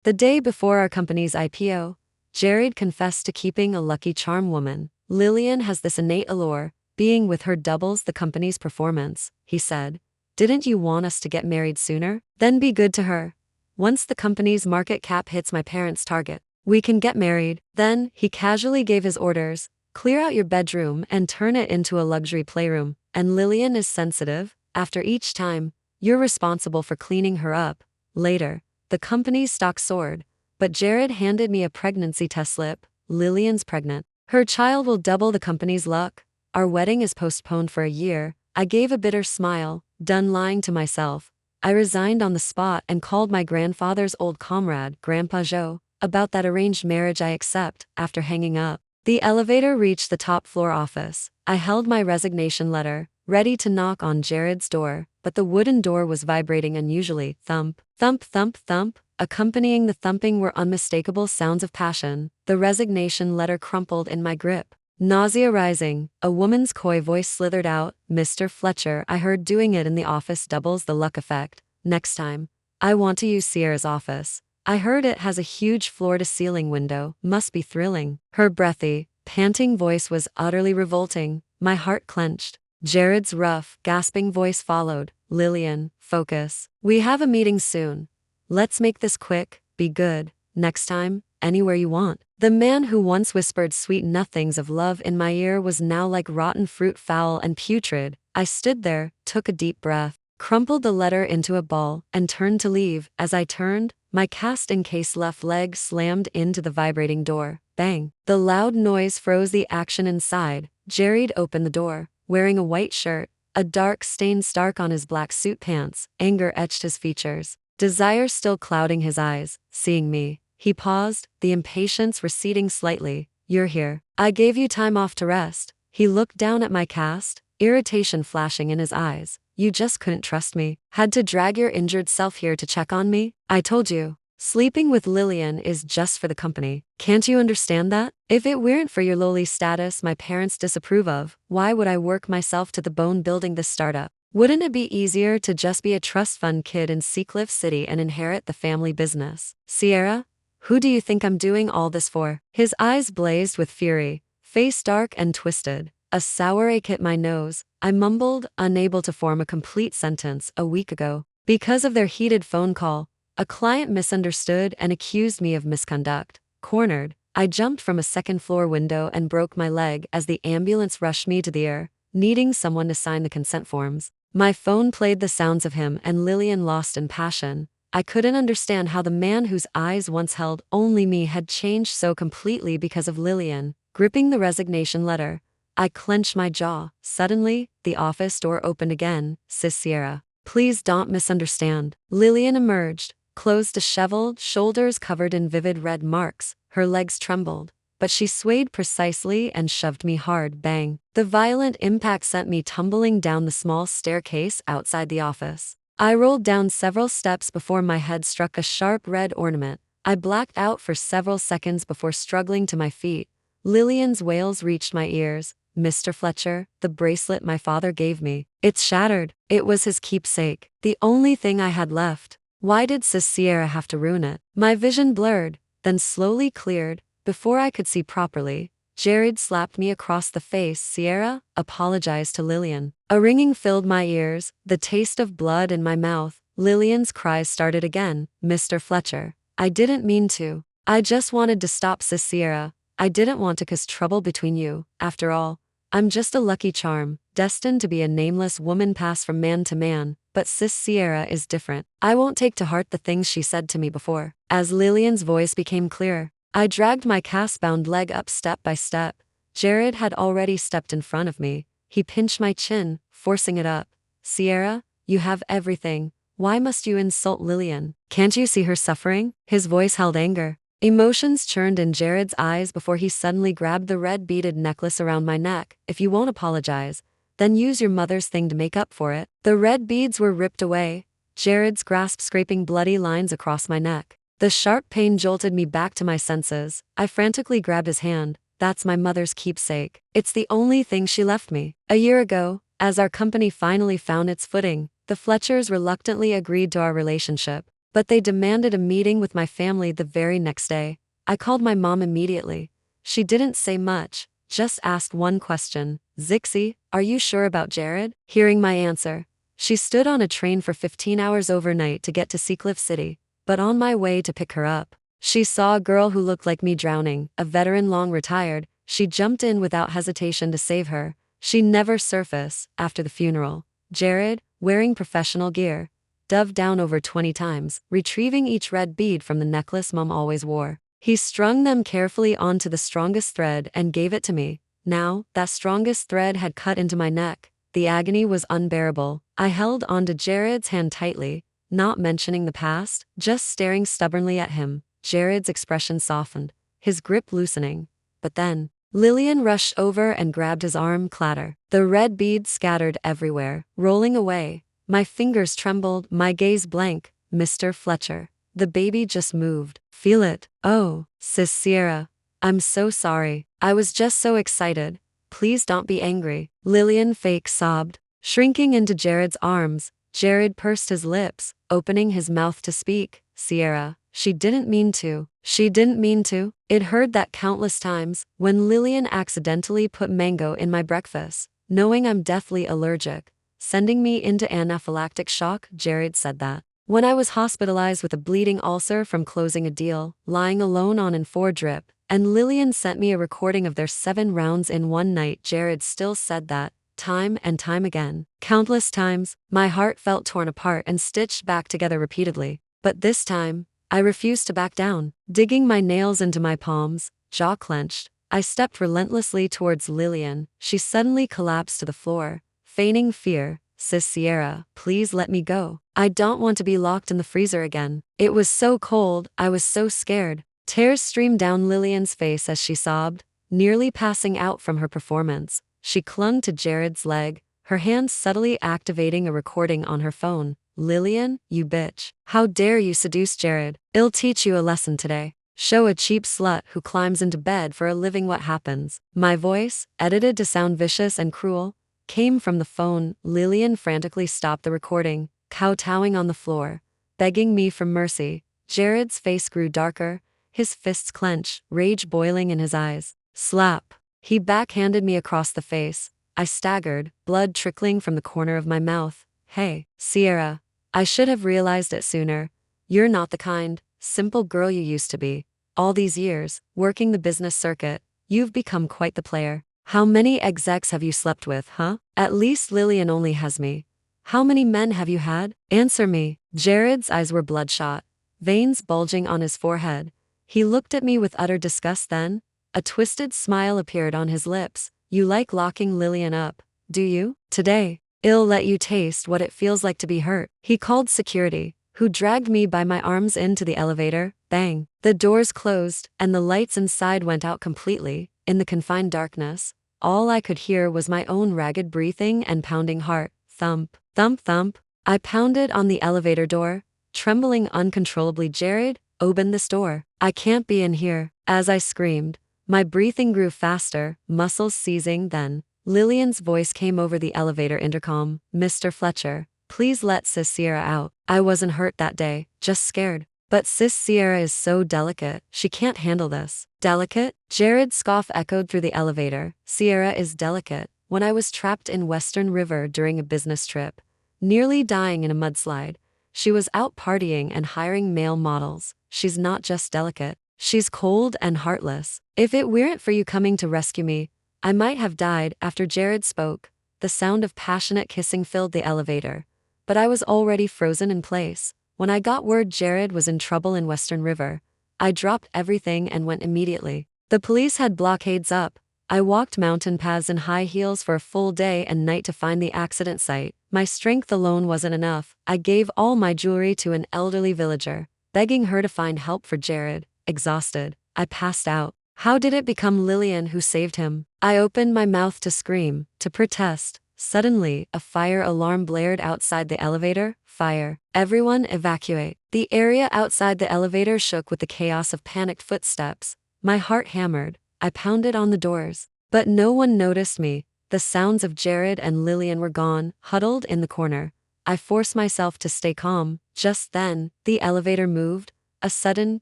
The day before our company's IPO, Jared confessed to keeping a lucky charm woman. Lillian has this innate allure, being with her doubles the company's performance, he said. Didn't you want us to get married sooner? Then be good to her. Once the company's market cap hits my parents' target, we can get married. Then, he casually gave his orders. Clear out your bedroom and turn it into a luxury playroom. And Lillian is sensitive. After each time, you're responsible for cleaning her up. Later, the company's stock soared. But Jared handed me a pregnancy test slip. Lillian's pregnant. Her child will double the company's luck. Our wedding is postponed for a year. I gave a bitter smile, done lying to myself. I resigned on the spot and called my grandfather's old comrade, Grandpa Joe, about that arranged marriage I accept. After hanging up, the elevator reached the top floor office. I held my resignation letter, ready to knock on Jared's door, but the wooden door was vibrating unusually. Thump, thump, thump, thump. Accompanying the thumping were unmistakable sounds of passion. The resignation letter crumpled in my grip. Nausea rising, a woman's coy voice slithered out. Mr. Fletcher, I heard doing it in the office doubles the luck effect. Next time, I want to use Sierra's office. I heard it has a huge floor-to-ceiling window. Must be thrilling. Her breathy, panting voice was utterly revolting. My heart clenched. Jared's rough, gasping voice followed. Lillian, focus. We have a meeting soon. Let's make this quick. Be good. Next time, anywhere you want. The man who once whispered sweet nothings of love in my ear was now like rotten fruit, foul and putrid. I stood there, took a deep breath, crumpled the letter into a ball, and turned to leave. As I turned, my cast-in-case left leg slammed into the vibrating door. Bang! The loud noise froze the action inside. Jared opened the door, wearing a white shirt, a dark stain stark on his black suit pants. Anger etched his features, desire still clouding his eyes. Seeing me, he paused, the impatience receding slightly. You're here. I gave you time off to rest. He looked down at my cast, irritation flashing in his eyes. You just couldn't trust me. Had to drag your injured self here to check on me? I told you. Sleeping with Lillian is just for the company. Can't you understand that? If it weren't for your lowly status my parents disapprove of, why would I work myself to the bone building this startup? Wouldn't it be easier to just be a trust fund kid in Seacliff City and inherit the family business? Sierra? Who do you think I'm doing all this for? His eyes blazed with fury, face dark and twisted. A sour ache hit my nose. I mumbled, unable to form a complete sentence. A week ago, because of their heated phone call, a client misunderstood and accused me of misconduct. Cornered, I jumped from a second-floor window and broke my leg as the ambulance rushed me to the ER, needing someone to sign the consent forms. My phone played the sounds of him and Lillian lost in passion. I couldn't understand how the man whose eyes once held only me had changed so completely because of Lillian. Gripping the resignation letter, I clenched my jaw. Suddenly, the office door opened again. Sis Sierra, please don't misunderstand. Lillian emerged, clothes disheveled, shoulders covered in vivid red marks. Her legs trembled, but she swayed precisely and shoved me hard. Bang! The violent impact sent me tumbling down the small staircase outside the office. I rolled down several steps before my head struck a sharp red ornament. I blacked out for several seconds before struggling to my feet. Lillian's wails reached my ears. Mr. Fletcher, the bracelet my father gave me. It's shattered. It was his keepsake, the only thing I had left. Why did Sis Sierra have to ruin it? My vision blurred, then slowly cleared. Before I could see properly, Jared slapped me across the face. Sierra, apologized to Lillian. A ringing filled my ears, the taste of blood in my mouth. Lillian's cries started again. Mr. Fletcher, I didn't mean to. I just wanted to stop Sis Sierra. I didn't want to cause trouble between you. After all, I'm just a lucky charm, destined to be a nameless woman passed from man to man. But Sis Sierra is different. I won't take to heart the things she said to me before. As Lillian's voice became clearer, I dragged my cast-bound leg up step by step. Jared had already stepped in front of me. He pinched my chin, forcing it up. Sierra, you have everything. Why must you insult Lillian? Can't you see her suffering? His voice held anger. Emotions churned in Jared's eyes before he suddenly grabbed the red beaded necklace around my neck. If you won't apologize, then use your mother's thing to make up for it. The red beads were ripped away, Jared's grasp scraping bloody lines across my neck. The sharp pain jolted me back to my senses. I frantically grabbed his hand. That's my mother's keepsake. It's the only thing she left me. A year ago, as our company finally found its footing, the Fletchers reluctantly agreed to our relationship. but they demanded a meeting with my family the very next day. I called my mom immediately. She didn't say much, just asked one question. Zixie, are you sure about Jared? Hearing my answer, she stood on a train for 15 hours overnight to get to Seacliff City, but on my way to pick her up, she saw a girl who looked like me drowning, a veteran long retired. She jumped in without hesitation to save her. She never surfaced after the funeral. Jared, wearing professional gear, dove down over 20 times, retrieving each red bead from the necklace Mom always wore. He strung them carefully onto the strongest thread and gave it to me. Now, that strongest thread had cut into my neck. The agony was unbearable. I held onto Jared's hand tightly, not mentioning the past, just staring stubbornly at him. Jared's expression softened, his grip loosening. But then, Lillian rushed over and grabbed his arm. Clatter. The red beads scattered everywhere, rolling away. My fingers trembled, my gaze blank. Mr. Fletcher. The baby just moved. Feel it. Oh, Sis Sierra. I'm so sorry. I was just so excited. Please don't be angry. Lillian fake sobbed. Shrinking into Jared's arms, Jared pursed his lips, opening his mouth to speak. Sierra, she didn't mean to. She didn't mean to. It heard that countless times, when Lillian accidentally put mango in my breakfast, knowing I'm deathly allergic, sending me into anaphylactic shock. Jared said that. When I was hospitalized with a bleeding ulcer from closing a deal, lying alone on an 4 drip, and Lillian sent me a recording of their 7 rounds in one night. Jared still said that, time and time again. Countless times, my heart felt torn apart and stitched back together repeatedly. But this time, I refused to back down. Digging my nails into my palms, jaw clenched, I stepped relentlessly towards Lillian. She suddenly collapsed to the floor, feigning fear. Sis Sierra, please let me go. I don't want to be locked in the freezer again. It was so cold, I was so scared. Tears streamed down Lillian's face as she sobbed, nearly passing out from her performance. She clung to Jared's leg, her hands subtly activating a recording on her phone. Lillian, you bitch. How dare you seduce Jared? I'll teach you a lesson today. Show a cheap slut who climbs into bed for a living what happens. My voice, edited to sound vicious and cruel, came from the phone. Lillian frantically stopped the recording, kowtowing on the floor, begging me for mercy. Jared's face grew darker, his fists clenched, rage boiling in his eyes. Slap. He backhanded me across the face. I staggered, blood trickling from the corner of my mouth. Hey, Sierra. I should have realized it sooner. You're not the kind, simple girl you used to be. All these years, working the business circuit, you've become quite the player. How many execs have you slept with, huh? At least Lillian only has me. How many men have you had? Answer me. Jared's eyes were bloodshot, veins bulging on his forehead. He looked at me with utter disgust. Then, a twisted smile appeared on his lips. You like locking Lillian up, do you? Today, I'll let you taste what it feels like to be hurt. He called security, who dragged me by my arms into the elevator. Bang. The doors closed, and the lights inside went out completely. In the confined darkness, all I could hear was my own ragged breathing and pounding heart. Thump, thump, thump. I pounded on the elevator door, trembling uncontrollably. Jared, open this door. I can't be in here. As I screamed, my breathing grew faster, muscles seizing. Then, Lillian's voice came over the elevator intercom. Mr. Fletcher, please let Sis Sierra out. I wasn't hurt that day, just scared. But Sis Sierra is so delicate, she can't handle this. Delicate? Jared's scoff echoed through the elevator. Sierra is delicate. When I was trapped in Western River during a business trip, nearly dying in a mudslide, she was out partying and hiring male models. She's not just delicate, she's cold and heartless. If it weren't for you coming to rescue me, I might have died. After Jared spoke, the sound of passionate kissing filled the elevator, but I was already frozen in place. When I got word Jared was in trouble in Western River, I dropped everything and went immediately. The police had blockades up. I walked mountain paths in high heels for a full day and night to find the accident site. My strength alone wasn't enough. I gave all my jewelry to an elderly villager, begging her to find help for Jared. Exhausted, I passed out. How did it become Lillian who saved him? I opened my mouth to scream, to protest. Suddenly, a fire alarm blared outside the elevator. Fire. Everyone evacuate. The area outside the elevator shook with the chaos of panicked footsteps. My heart hammered. I pounded on the doors. But no one noticed me. The sounds of Jared and Lillian were gone, huddled in the corner. I forced myself to stay calm. Just then, the elevator moved, a sudden,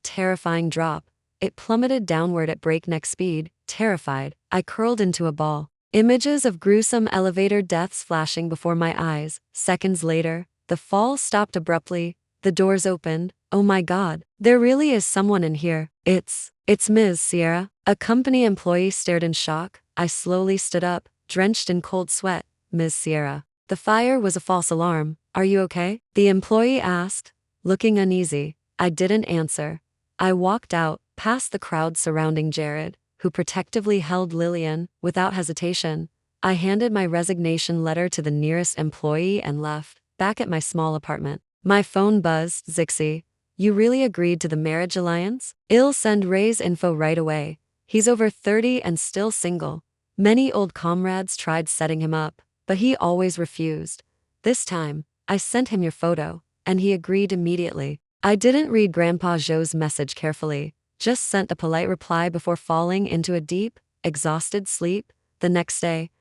terrifying drop. It plummeted downward at breakneck speed. Terrified, I curled into a ball. Images of gruesome elevator deaths flashing before my eyes. Seconds later, the fall stopped abruptly. The doors opened. Oh my God, there really is someone in here. It's Ms. Sierra. A company employee stared in shock. I slowly stood up, drenched in cold sweat. Ms. Sierra. The fire was a false alarm. Are you okay? The employee asked, looking uneasy. I didn't answer. I walked out, past the crowd surrounding Jared, who protectively held Lillian, without hesitation. I handed my resignation letter to the nearest employee and left, back at my small apartment. My phone buzzed. Zixie, you really agreed to the marriage alliance? I'll send Ray's info right away. He's over 30 and still single. Many old comrades tried setting him up, but he always refused. This time, I sent him your photo, and he agreed immediately. I didn't read Grandpa Joe's message carefully, just sent a polite reply before falling into a deep, exhausted sleep. The next day,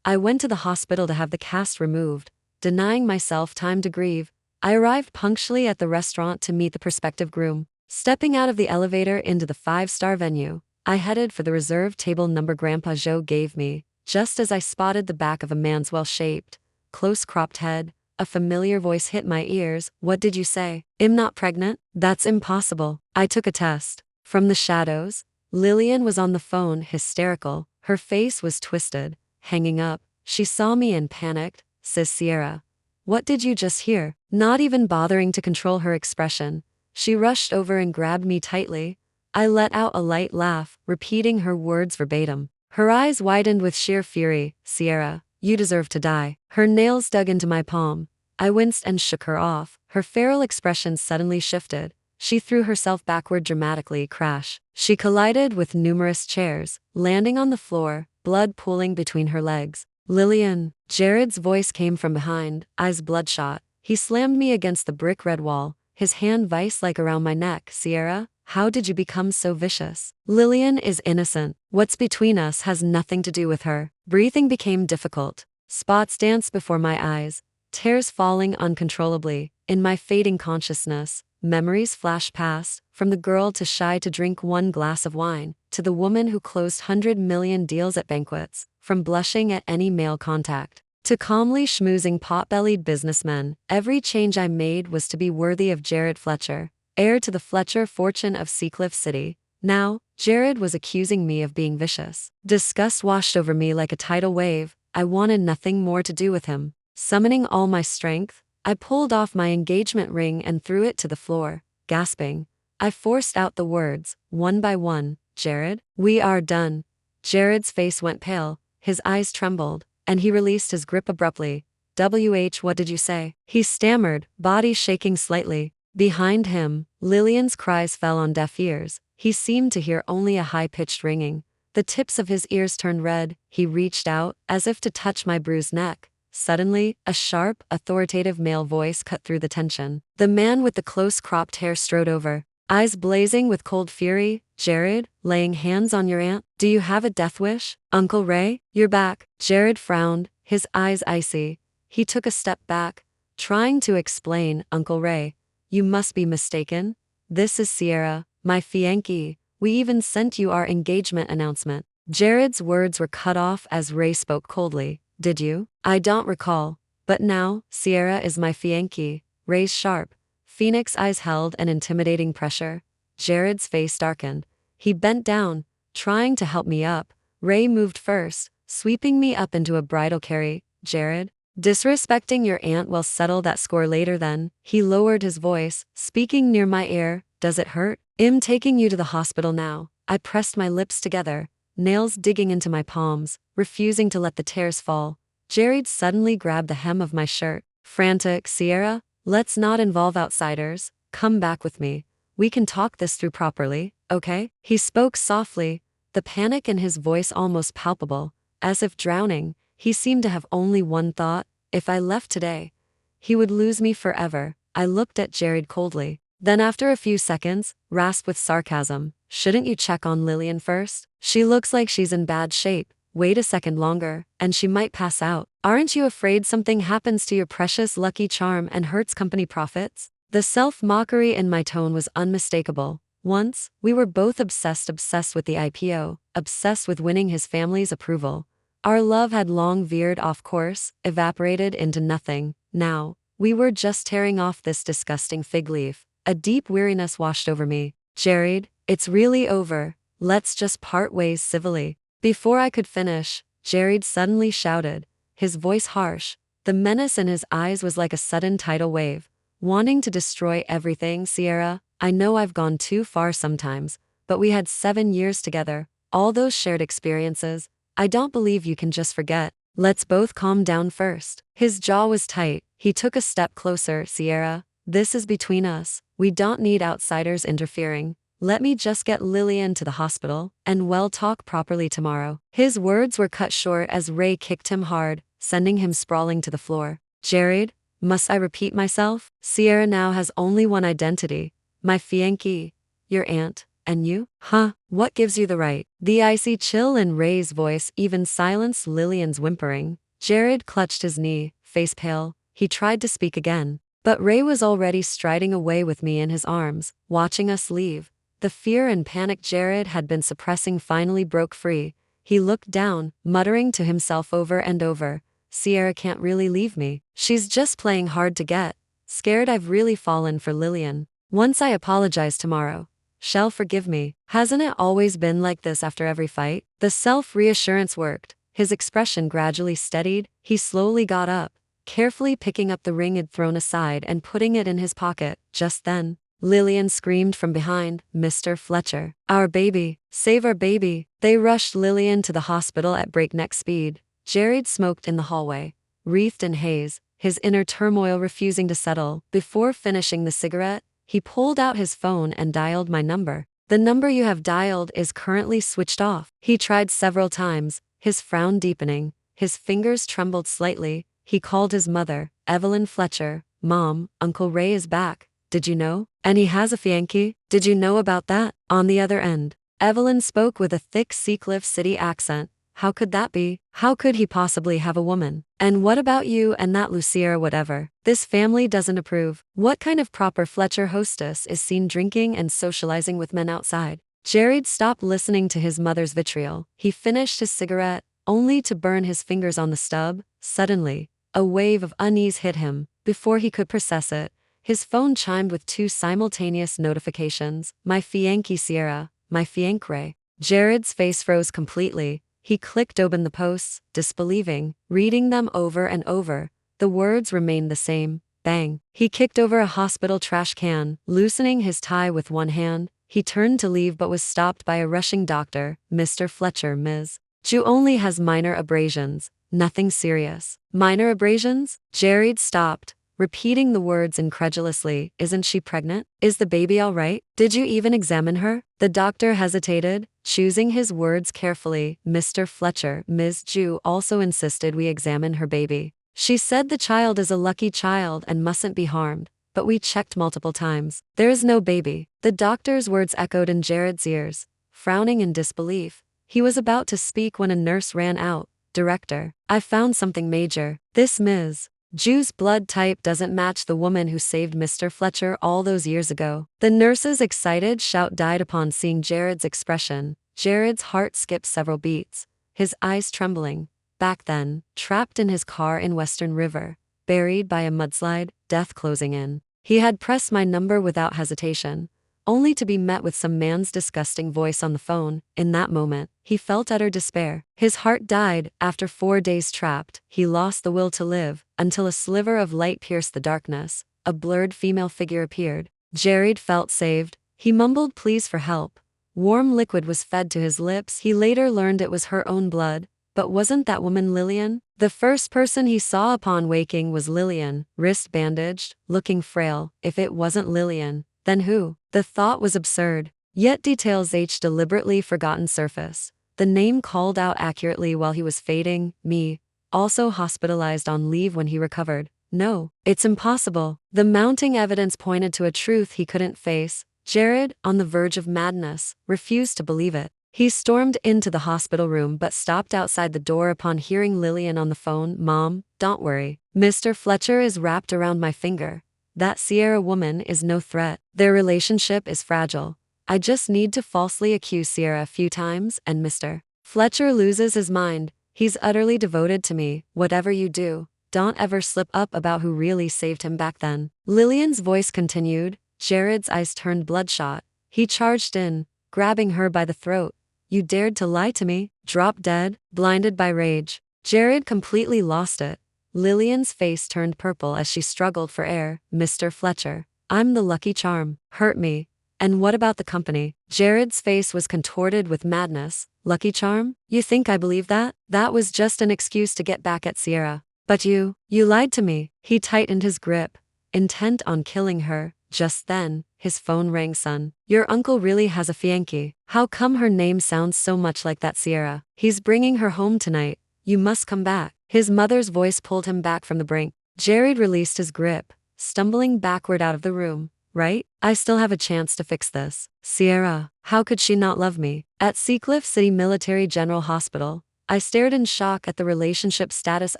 I went to the hospital to have the cast removed, denying myself time to grieve. I arrived punctually at the restaurant to meet the prospective groom. Stepping out of the elevator into the 5-star venue, I headed for the reserved table number Grandpa Joe gave me, just as I spotted the back of a man's well-shaped, close-cropped head. A familiar voice hit my ears. What did you say? I'm not pregnant? That's impossible. I took a test. From the shadows, Lillian was on the phone, hysterical. Her face was twisted. Hanging up, she saw me and panicked. Sis Sierra. What did you just hear? Not even bothering to control her expression, she rushed over and grabbed me tightly. I let out a light laugh, repeating her words verbatim. Her eyes widened with sheer fury. Sierra, you deserve to die. Her nails dug into my palm. I winced and shook her off. Her feral expression suddenly shifted. She threw herself backward dramatically. Crash. She collided with numerous chairs, landing on the floor, blood pooling between her legs. Lillian. Jared's voice came from behind, eyes bloodshot. He slammed me against the brick red wall, his hand vice-like around my neck. Sierra, how did you become so vicious? Lillian is innocent. What's between us has nothing to do with her. Breathing became difficult. Spots danced before my eyes, tears falling uncontrollably. In my fading consciousness, memories flashed past, from the girl too shy to drink one glass of wine, to the woman who closed 100 million deals at banquets, from blushing at any male contact, to calmly schmoozing pot-bellied businessmen. Every change I made was to be worthy of Jared Fletcher, heir to the Fletcher fortune of Seacliff City. Now, Jared was accusing me of being vicious. Disgust washed over me like a tidal wave. I wanted nothing more to do with him. Summoning all my strength, I pulled off my engagement ring and threw it to the floor. Gasping, I forced out the words, one by one. Jared, we are done. Jared's face went pale, his eyes trembled, and he released his grip abruptly. What did you say? He stammered, body shaking slightly. Behind him, Lillian's cries fell on deaf ears. He seemed to hear only a high-pitched ringing. The tips of his ears turned red. He reached out, as if to touch my bruised neck. Suddenly, a sharp, authoritative male voice cut through the tension. The man with the close-cropped hair strode over, eyes blazing with cold fury. Jared, laying hands on your aunt? Do you have a death wish? Uncle Ray, you're back. Jared frowned, his eyes icy. He took a step back, trying to explain. Uncle Ray, you must be mistaken. This is Sierra, my fiancée. We even sent you our engagement announcement. Jared's words were cut off as Ray spoke coldly. Did you? I don't recall. But now, Sierra is my fiancée. Ray's sharp, phoenix eyes held an intimidating pressure. Jared's face darkened. He bent down, trying to help me up. Ray moved first, sweeping me up into a bridal carry. Jared, disrespecting your aunt will settle that score later then. He lowered his voice, speaking near my ear. Does it hurt? I'm taking you to the hospital now. I pressed my lips together, nails digging into my palms, refusing to let the tears fall. Jared suddenly grabbed the hem of my shirt. Frantic. Sierra, let's not involve outsiders. Come back with me. We can talk this through properly, okay? He spoke softly, the panic in his voice almost palpable. As if drowning, he seemed to have only one thought. If I left today, he would lose me forever. I looked at Jared coldly. Then after a few seconds, rasped with sarcasm. Shouldn't you check on Lillian first? She looks like she's in bad shape. wait a second longer, and she might pass out. Aren't you afraid something happens to your precious lucky charm and hurts company profits? The self-mockery in my tone was unmistakable. Once, we were both obsessed with the IPO, obsessed with winning his family's approval. Our love had long veered off course, evaporated into nothing. Now, we were just tearing off this disgusting fig leaf. A deep weariness washed over me. Jared, it's really over. Let's just part ways civilly. Before I could finish, Jared suddenly shouted, his voice harsh. The menace in his eyes was like a sudden tidal wave. Wanting to destroy everything, Sierra, I know I've gone too far sometimes, but we had 7 years together, all those shared experiences. I don't believe you can just forget. Let's both calm down first. His jaw was tight. He took a step closer. Sierra, this is between us. We don't need outsiders interfering. Let me just get Lillian to the hospital, and we'll talk properly tomorrow. His words were cut short as Ray kicked him hard, sending him sprawling to the floor. Jared, must I repeat myself? Sierra now has only one identity. My fiancée, your aunt, and you? Huh? What gives you the right? The icy chill in Ray's voice even silenced Lillian's whimpering. Jared clutched his knee, face pale. He tried to speak again, but Ray was already striding away with me in his arms, watching us leave. The fear and panic Jared had been suppressing finally broke free. He looked down, muttering to himself over and over, Sierra can't really leave me. She's just playing hard to get. Scared I've really fallen for Lillian. Once I apologize tomorrow, she'll forgive me. Hasn't it always been like this after every fight? The self-reassurance worked. His expression gradually steadied. He slowly got up, carefully picking up the ring he'd thrown aside and putting it in his pocket. Just then, Lillian screamed from behind, Mr. Fletcher. Our baby. Save our baby. They rushed Lillian to the hospital at breakneck speed. Jared smoked in the hallway, wreathed in haze, his inner turmoil refusing to settle. Before finishing the cigarette, he pulled out his phone and dialed my number. The number you have dialed is currently switched off. He tried several times, his frown deepening. His fingers trembled slightly. He called his mother, Evelyn Fletcher. Mom, Uncle Ray is back. Did you know? And he has a fiancée? Did you know about that? On the other end, Evelyn spoke with a thick Seacliff City accent. How could that be? How could he possibly have a woman? And what about you and that Lucia or whatever? This family doesn't approve. What kind of proper Fletcher hostess is seen drinking and socializing with men outside? Jared stopped listening to his mother's vitriol. He finished his cigarette, only to burn his fingers on the stub. Suddenly, a wave of unease hit him. Before he could process it, his phone chimed with 2 simultaneous notifications. My fiancée Sierra, my fiancé. Jared's face froze completely. He clicked open the posts, disbelieving, reading them over and over. The words remained the same. Bang. He kicked over a hospital trash can, loosening his tie with one hand. He turned to leave but was stopped by a rushing doctor. Mr. Fletcher, Ms. Ju only has minor abrasions. Nothing serious. Minor abrasions? Jared stopped, repeating the words incredulously. Isn't she pregnant? Is the baby all right? Did you even examine her? The doctor hesitated, choosing his words carefully. Mr. Fletcher, Ms. Ju also insisted we examine her baby. She said the child is a lucky child and mustn't be harmed, but we checked multiple times. There is no baby. The doctor's words echoed in Jared's ears. Frowning in disbelief, he was about to speak when a nurse ran out. Director, I found something major. This Ms. Ju's blood type doesn't match the woman who saved Mr. Fletcher all those years ago. The nurse's excited shout died upon seeing Jared's expression. Jared's heart skipped several beats, his eyes trembling. Back then, trapped in his car in Western River, buried by a mudslide, death closing in. He had pressed my number without hesitation, only to be met with some man's disgusting voice on the phone. In that moment, he felt utter despair. His heart died. After 4 days trapped, he lost the will to live, until a sliver of light pierced the darkness. A blurred female figure appeared. Jared felt saved. He mumbled pleas for help. Warm liquid was fed to his lips. He later learned it was her own blood. But wasn't that woman Lillian? The first person he saw upon waking was Lillian, wrist bandaged, looking frail. If it wasn't Lillian, then who? The thought was absurd. Yet details deliberately forgotten surface. The name called out accurately while he was fading. Me. Also hospitalized on leave when he recovered. No, it's impossible. The mounting evidence pointed to a truth he couldn't face. Jared, on the verge of madness, refused to believe it. He stormed into the hospital room but stopped outside the door upon hearing Lillian on the phone. Mom, don't worry. Mr. Fletcher is wrapped around my finger. That Sierra woman is no threat. Their relationship is fragile. I just need to falsely accuse Sierra a few times and Mr. Fletcher loses his mind. He's utterly devoted to me. Whatever you do, don't ever slip up about who really saved him back then. Lillian's voice continued. Jared's eyes turned bloodshot. He charged in, grabbing her by the throat. You dared to lie to me? Drop dead, blinded by rage. Jared completely lost it. Lillian's face turned purple as she struggled for air. Mr. Fletcher, I'm the lucky charm. Hurt me. And what about the company? Jared's face was contorted with madness. Lucky charm? You think I believe that? That was just an excuse to get back at Sierra. But you lied to me. He tightened his grip, intent on killing her. Just then, his phone rang. Son, your uncle really has a fiancée. How come her name sounds so much like that Sierra? He's bringing her home tonight. You must come back. His mother's voice pulled him back from the brink. Jared released his grip, stumbling backward out of the room. Right? I still have a chance to fix this. Sierra, how could she not love me? At Seacliff City Military General Hospital, I stared in shock at the relationship status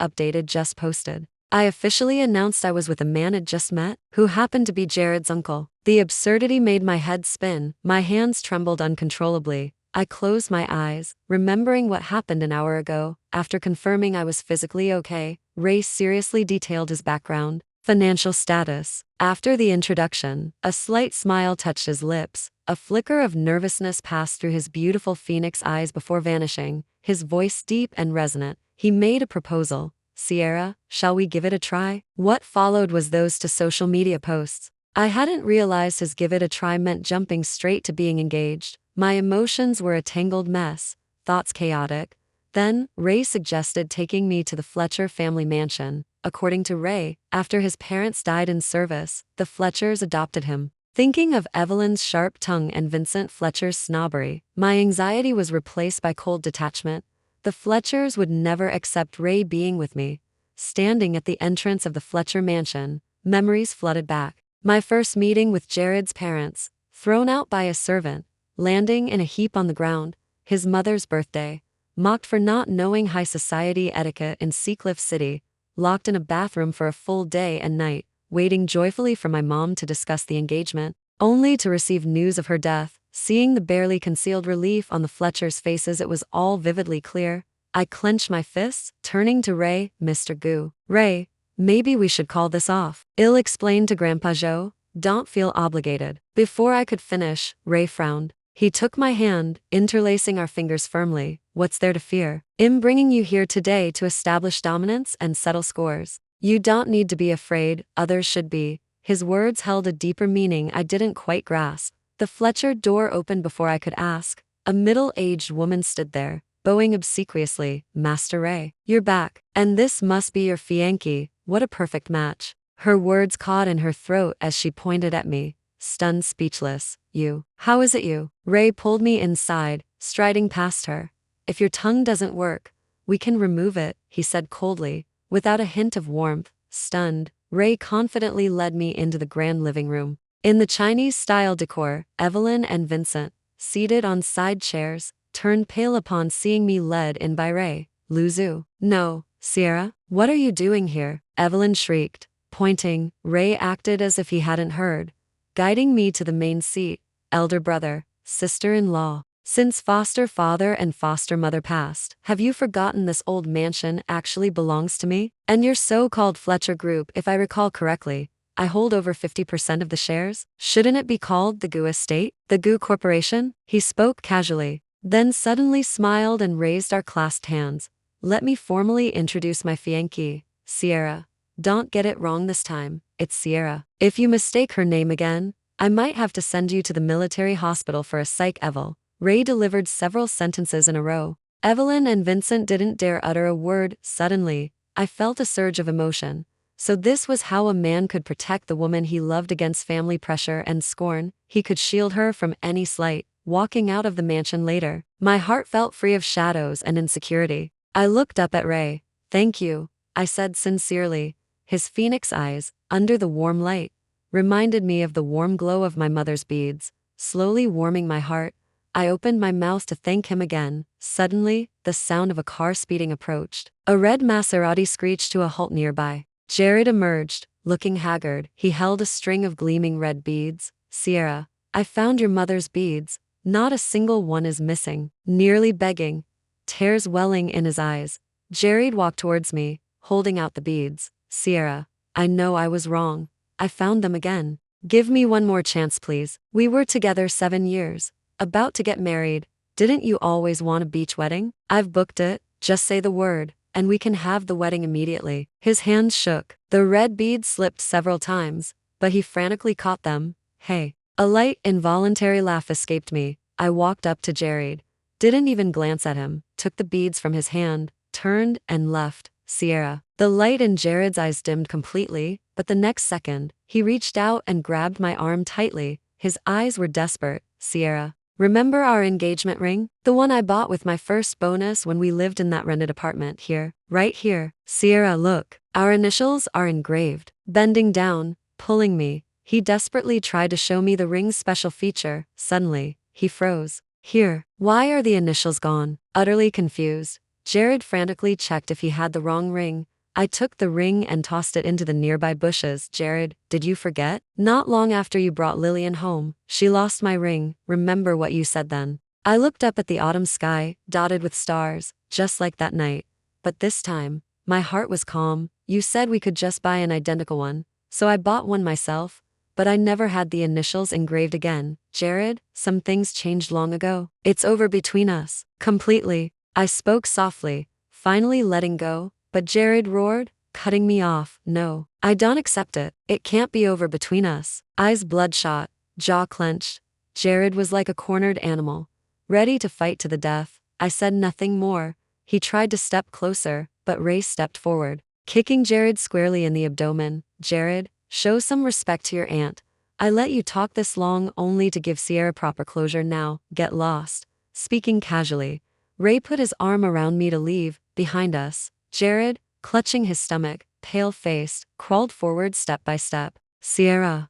update it just posted. I officially announced I was with a man I'd just met, who happened to be Jared's uncle. The absurdity made my head spin. My hands trembled uncontrollably. I closed my eyes, remembering what happened an hour ago. After confirming I was physically okay, Ray seriously detailed his background, financial status. After the introduction, a slight smile touched his lips. A flicker of nervousness passed through his beautiful phoenix eyes before vanishing, his voice deep and resonant. He made a proposal. Sierra, shall we give it a try? What followed was those to social media posts. I hadn't realized his give it a try meant jumping straight to being engaged. My emotions were a tangled mess, thoughts chaotic. Then, Ray suggested taking me to the Fletcher family mansion. According to Ray, after his parents died in service, the Fletchers adopted him. Thinking of Evelyn's sharp tongue and Vincent Fletcher's snobbery, my anxiety was replaced by cold detachment. The Fletchers would never accept Ray being with me. Standing at the entrance of the Fletcher mansion, memories flooded back. My first meeting with Jared's parents, thrown out by a servant, landing in a heap on the ground, his mother's birthday, mocked for not knowing high society etiquette in Seacliff City, locked in a bathroom for a full day and night, waiting joyfully for my mom to discuss the engagement, only to receive news of her death. Seeing the barely concealed relief on the Fletchers' faces, it was all vividly clear. I clenched my fists, turning to Ray. Mr. Gu. Ray, maybe we should call this off. Il explained to Grandpa Joe. Don't feel obligated. Before I could finish, Ray frowned. He took my hand, interlacing our fingers firmly. What's there to fear? I'm bringing you here today to establish dominance and settle scores. You don't need to be afraid, others should be. His words held a deeper meaning I didn't quite grasp. The Fletcher door opened before I could ask. A middle-aged woman stood there, bowing obsequiously. Master Ray, you're back. And this must be your fiancé. What a perfect match. Her words caught in her throat as she pointed at me, stunned, speechless. You. How is it you? Ray pulled me inside, striding past her. If your tongue doesn't work, we can remove it, he said coldly, without a hint of warmth. Stunned, Ray confidently led me into the grand living room. In the Chinese-style decor, Evelyn and Vincent, seated on side chairs, turned pale upon seeing me led in by Ray. Luzu. No, Sierra, what are you doing here? Evelyn shrieked, pointing. Ray acted as if he hadn't heard, guiding me to the main seat. Elder brother, sister-in-law. Since foster father and foster mother passed, have you forgotten this old mansion actually belongs to me? And your so-called Fletcher group, if I recall correctly, I hold over 50% of the shares? Shouldn't it be called the Gu Estate? The Gu Corporation? He spoke casually, then suddenly smiled and raised our clasped hands. Let me formally introduce my fiancée, Sierra. Don't get it wrong this time, it's Sierra. If you mistake her name again, I might have to send you to the military hospital for a psych eval. Ray delivered several sentences in a row. Evelyn and Vincent didn't dare utter a word. Suddenly, I felt a surge of emotion. So this was how a man could protect the woman he loved against family pressure and scorn. He could shield her from any slight. Walking out of the mansion later, my heart felt free of shadows and insecurity. I looked up at Ray. Thank you, I said sincerely. His phoenix eyes, under the warm light, reminded me of the warm glow of my mother's beads, slowly warming my heart. I opened my mouth to thank him again. Suddenly, the sound of a car speeding approached. A red Maserati screeched to a halt nearby. Jared emerged, looking haggard. He held a string of gleaming red beads. Sierra, I found your mother's beads. Not a single one is missing. Nearly begging, tears welling in his eyes, Jared walked towards me, holding out the beads. Sierra, I know I was wrong. I found them again. Give me one more chance, please. We were together 7 years. About to get married. Didn't you always want a beach wedding? I've booked it. Just say the word, and we can have the wedding immediately. His hands shook. The red beads slipped several times, but he frantically caught them. Hey. A light, involuntary laugh escaped me. I walked up to Jared. Didn't even glance at him, took the beads from his hand, turned, and left. Sierra. The light in Jared's eyes dimmed completely, but the next second, he reached out and grabbed my arm tightly. His eyes were desperate. Sierra. Remember our engagement ring? The one I bought with my first bonus when we lived in that rented apartment here. Right here. Sierra, look. Our initials are engraved. Bending down, pulling me, he desperately tried to show me the ring's special feature. Suddenly, he froze. Here. Why are the initials gone? Utterly confused, Jared frantically checked if he had the wrong ring. I took the ring and tossed it into the nearby bushes. Jared, did you forget? Not long after you brought Lillian home, she lost my ring. Remember what you said then? I looked up at the autumn sky, dotted with stars, just like that night. But this time, my heart was calm. You said we could just buy an identical one, so I bought one myself. But I never had the initials engraved again. Jared, some things changed long ago. It's over between us. Completely. I spoke softly, finally letting go. But Jared roared, cutting me off. No, I don't accept it. It can't be over between us. Eyes bloodshot, jaw clenched. Jared was like a cornered animal, ready to fight to the death. I said nothing more. He tried to step closer, but Ray stepped forward, kicking Jared squarely in the abdomen. Jared, show some respect to your aunt. I let you talk this long only to give Sierra proper closure. Now, get lost. Speaking casually, Ray put his arm around me to leave. Behind us, Jared, clutching his stomach, pale-faced, crawled forward step by step. Sierra,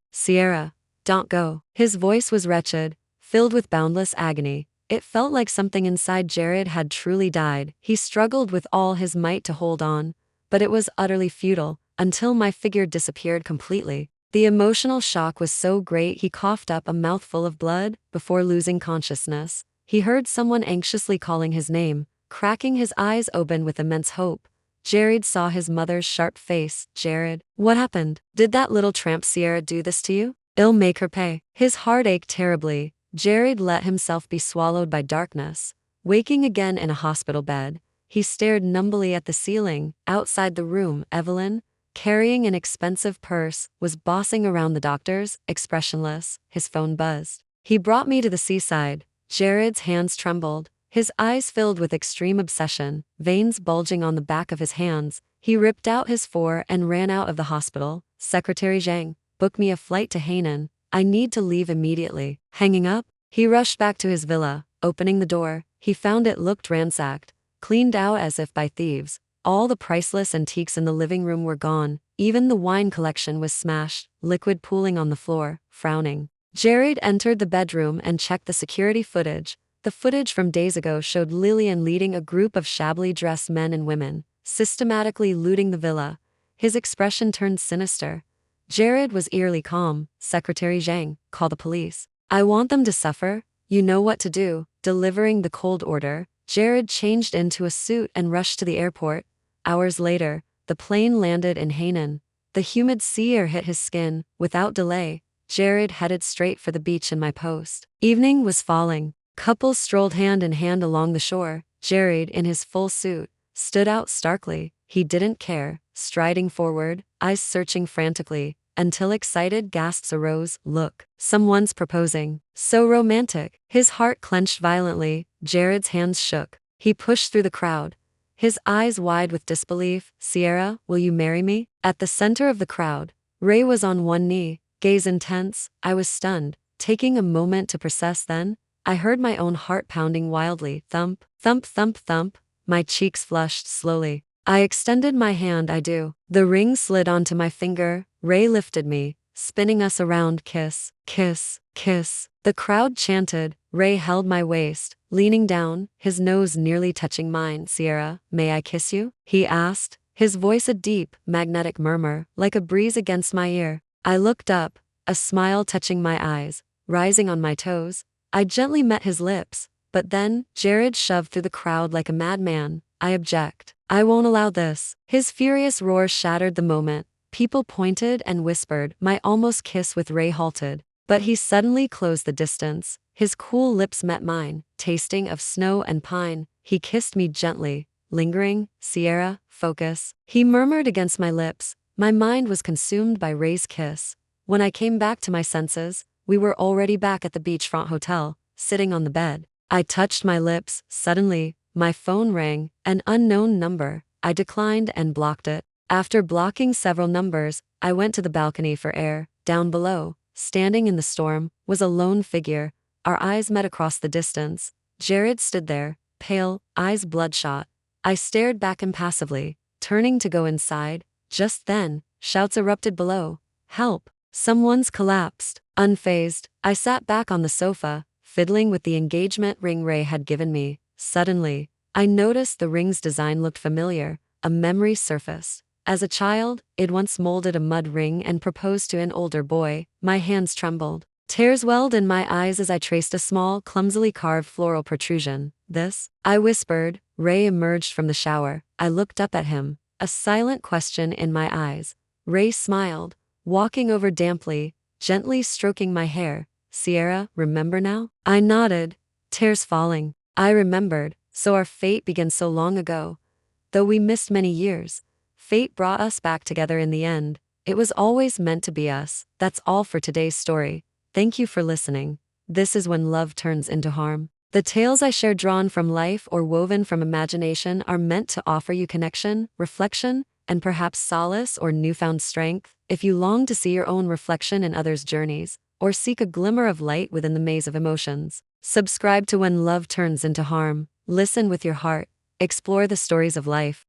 don't go. His voice was wretched, filled with boundless agony. It felt like something inside Jared had truly died. He struggled with all his might to hold on, but it was utterly futile, until my figure disappeared completely. The emotional shock was so great he coughed up a mouthful of blood before losing consciousness. He heard someone anxiously calling his name, cracking his eyes open with immense hope. Jared saw his mother's sharp face. Jared, what happened? Did that little tramp Sierra do this to you? It'll make her pay. His heart ached terribly. Jared let himself be swallowed by darkness. Waking again in a hospital bed, he stared numbly at the ceiling. Outside the room, Evelyn, carrying an expensive purse, was bossing around the doctors, expressionless. His phone buzzed. He brought me to the seaside. Jared's hands trembled. His eyes filled with extreme obsession, veins bulging on the back of his hands. He ripped out his phone and ran out of the hospital. Secretary Zhang, book me a flight to Hainan. I need to leave immediately. Hanging up, he rushed back to his villa. Opening the door, he found it looked ransacked, cleaned out as if by thieves. All the priceless antiques in the living room were gone. Even the wine collection was smashed, liquid pooling on the floor. Frowning, Jared entered the bedroom and checked the security footage. The footage from days ago showed Lillian leading a group of shabbily dressed men and women, systematically looting the villa. His expression turned sinister. Jared was eerily calm. Secretary Zhang, call the police. I want them to suffer. You know what to do. Delivering the cold order, Jared changed into a suit and rushed to the airport. Hours later, the plane landed in Hainan. The humid sea air hit his skin. Without delay, Jared headed straight for the beach in my post. Evening was falling. Couples strolled hand in hand along the shore. Jared, in his full suit, stood out starkly. He didn't care, striding forward, eyes searching frantically, until excited gasps arose. Look, someone's proposing. So romantic. His heart clenched violently. Jared's hands shook. He pushed through the crowd, his eyes wide with disbelief. Sierra, will you marry me? At the center of the crowd, Ray was on one knee, gaze intense. I was stunned, taking a moment to process. Then I heard my own heart pounding wildly. Thump, thump, thump, thump. My cheeks flushed slowly. I extended my hand. I do. The ring slid onto my finger. Ray lifted me, spinning us around. Kiss, kiss. Kiss. The crowd chanted. Ray held my waist, leaning down, his nose nearly touching mine. Sierra, may I kiss you? He asked, his voice a deep, magnetic murmur, like a breeze against my ear. I looked up, a smile touching my eyes, rising on my toes. I gently met his lips, but then, Jared shoved through the crowd like a madman. I object. I won't allow this. His furious roar shattered the moment. People pointed and whispered. My almost kiss with Ray halted. But he suddenly closed the distance. His cool lips met mine, tasting of snow and pine. He kissed me gently, lingering. Sierra, focus. He murmured against my lips. My mind was consumed by Ray's kiss. When I came back to my senses, we were already back at the beachfront hotel, sitting on the bed. I touched my lips. Suddenly, my phone rang, an unknown number. I declined and blocked it. After blocking several numbers, I went to the balcony for air. Down below, standing in the storm, was a lone figure. Our eyes met across the distance. Jared stood there, pale, eyes bloodshot. I stared back impassively, turning to go inside. Just then, shouts erupted below. Help! Someone's collapsed. Unfazed, I sat back on the sofa, fiddling with the engagement ring Ray had given me. Suddenly, I noticed the ring's design looked familiar. A memory surfaced. As a child, it once molded a mud ring and proposed to an older boy. My hands trembled. Tears welled in my eyes as I traced a small, clumsily carved floral protrusion. This? I whispered. Ray emerged from the shower. I looked up at him, a silent question in my eyes. Ray smiled, walking over damply, gently stroking my hair. Sierra, remember now? I nodded, tears falling. I remembered. So our fate began so long ago. Though we missed many years, fate brought us back together in the end. It was always meant to be us. That's all for today's story. Thank you for listening. This is when love turns into harm. The tales I share, drawn from life or woven from imagination, are meant to offer you connection, reflection, and perhaps solace or newfound strength. If you long to see your own reflection in others' journeys, or seek a glimmer of light within the maze of emotions, subscribe to When Love Turns into Harm. Listen with your heart. Explore the stories of life.